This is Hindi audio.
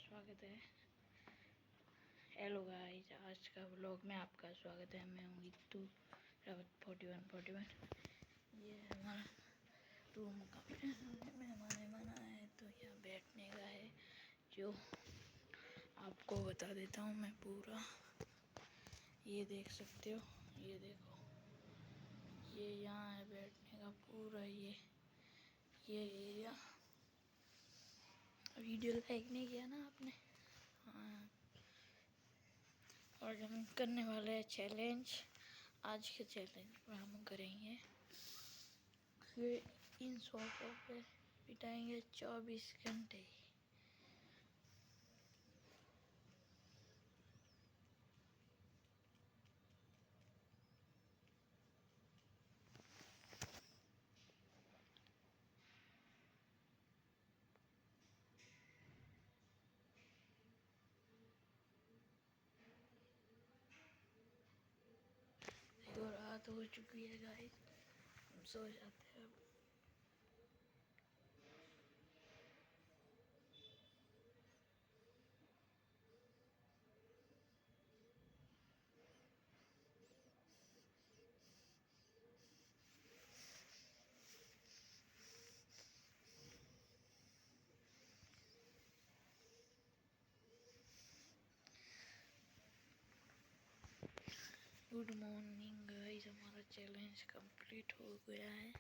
स्वागत है। हेलो गाइस, आज का व्लॉग में आपका स्वागत है। मैं हूँ गीतू रावत 4141। ये हमारा रूम का मेहमान है, तो यहाँ बैठने का है जो आपको बता देता हूँ मैं पूरा। ये देख सकते हो, ये देखो, ये यहाँ है बैठने का पूरा। ये एरिया वीडियो लाइक नहीं किया ना आपने? हाँ, और हम करने वाले हैं चैलेंज। आज के चैलेंज में हम करेंगे कि इन सोफों पे बिताएंगे 24 घंटे। देखो, रात हो चुकी है गाइस, हम सो जाते हैं अब। गुड मॉर्निंग गाइस, हमारा चैलेंज कंप्लीट हो गया है।